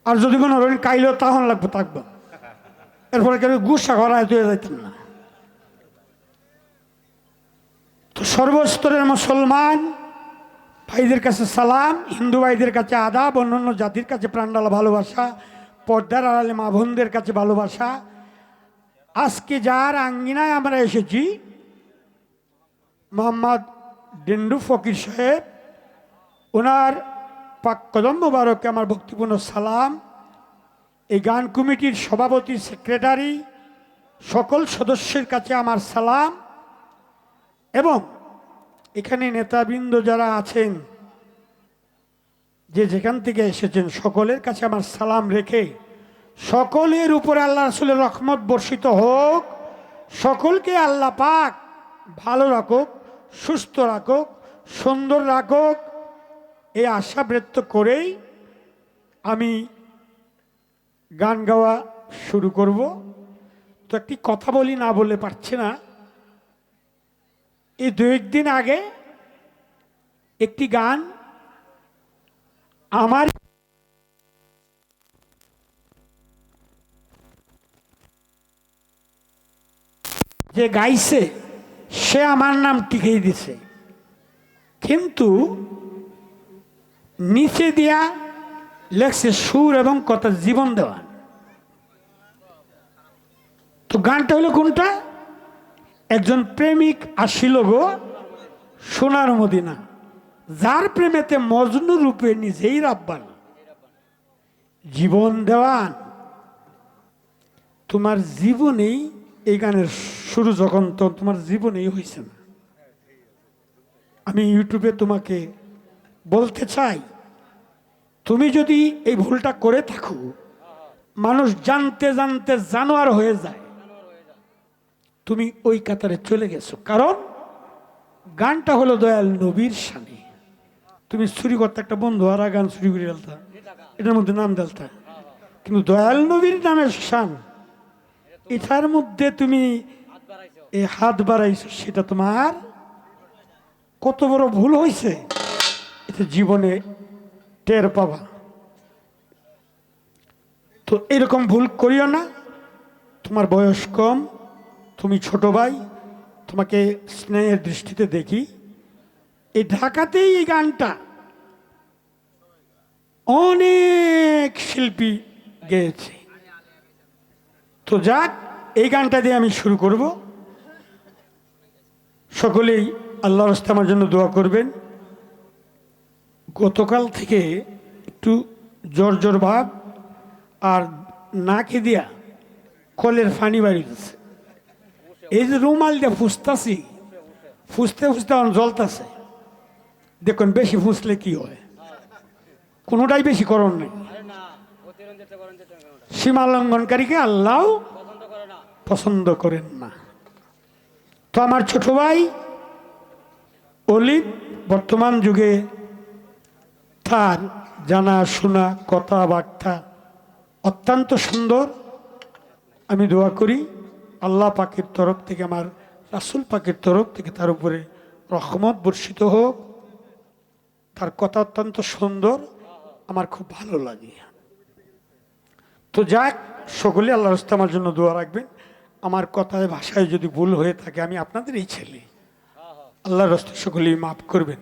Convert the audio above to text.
আর যদি কোনো রোহিণ কাইলেও তখন লাগবো থাকবো, এরপরে কেউ গুসা করায় তুই যাইতাম না। তো সর্বস্তরের মুসলমান ভাইদের কাছে সালাম, হিন্দু ভাইদের কাছে আদাব, অন্যান্য জাতির কাছে প্রাণডালা ভালোবাসা, পর্দার আড়ালে মা বোনদের কাছে ভালোবাসা। আজকে যার আঙ্গিনায় আমরা এসেছি, মোহাম্মদ ডেন্ডু ফকির সাহেব, ওনার পাক কদম মোবারকে আমার ভক্তিপূর্ণ সালাম। এই গান কমিটির সভাপতি, সেক্রেটারি, সকল সদস্যের কাছে আমার সালাম, এবং এখানে নেতাবৃন্দ যারা আছেন, যে যেখান থেকে এসেছেন, সকলের কাছে আমার সালাম রেখে সকলের উপরে আল্লাহ রাসূলের রহমত বর্ষিত হোক। সকলকে আল্লাহ পাক ভালো রাখুক, সুস্থ রাখুক, সুন্দর রাখুক, এই আশা ব্যক্ত করেই আমি গান গাওয়া শুরু করব। তো একটি কথা বলি, না বললে পারছি না। এই দু একদিন আগে একটি গান আমার যে গাইছে সে আমার নাম টিকেই দিছে, কিন্তু নিচে দিয়া লেখছে সুর এবং কথা জীবন দেওয়ান। তো গানটা হলো কোনটা? একজন প্রেমিক আসিল গো সোনার মদিনা, যার প্রেমেতে মজনু রূপে নিজেই রাব্বান, জীবন দেওয়ান। তোমার জীবনেই, এই গানের শুরু যখন, তো তোমার জীবনেই হয়েছে না। আমি ইউটিউবে তোমাকে বলতে চাই, তুমি যদি এই ভুলটা করে থাকো, মানুষ জানতে জানতে জানোয়ার হয়ে যায়, তুমি ওই কাতারে চলে গেছো। কারণ গানটা হলো দয়াল নবীর শানে। তুমি চুরি করতে, একটা বন্ধু আর গান চুরি করে ফেলতা, এটার মধ্যে নাম দেলতা, কিন্তু দয়াল নবীর নামের শান, এটার মধ্যে তুমি এই হাত বাড়াইছো, সেটা তোমার কত বড় ভুল হয়েছে, এটা জীবনে টের পাবা। তো এরকম ভুল করিও না। তোমার বয়স কম, তুমি ছোট ভাই, তোমাকে স্নেহের দৃষ্টিতে দেখি। এই ঢাকাতেই এই গানটা অনেক শিল্পী গেয়েছে। তো যাক, এই গানটা দিয়ে আমি শুরু করব। সকলেই আল্লাহর রাস্তায় আমার জন্য দোয়া করবেন। গতকাল থেকে একটু জ্বর জ্বর ভাব, আর নাকে দিয়া কলের পানি বাড়িতেছে। এই যে রুমাল দিয়ে ফুসতাছি, ফুসতে ফুসতে আমার জ্বলতেছে। দেখুন, বেশি ফুসলে কি হয়, কোনোটাই বেশি করণ নেই। সীমা লঙ্ঘনকারীকে আল্লাহ পছন্দ করেন না। তো আমার ছোট ভাই অলিদ বর্তমান যুগে তার জানা শোনা কথাবার্তা অত্যন্ত সুন্দর। আমি দোয়া করি আল্লাহ পাকের তরফ থেকে, আমার রাসূল পাকের তরফ থেকে তার উপরে রহমত বর্ষিত হোক। তার কথা অত্যন্ত সুন্দর, আমার খুব ভালো লাগে। তো যাক, সকলে আল্লাহর রাস্তায় আমার জন্য দোয়া রাখবেন। আমার কথায় ভাষায় যদি ভুল হয়ে থাকে, আমি আপনাদের এই ছেলে, আল্লাহর রাস্তায় সকলেই মাফ করবেন।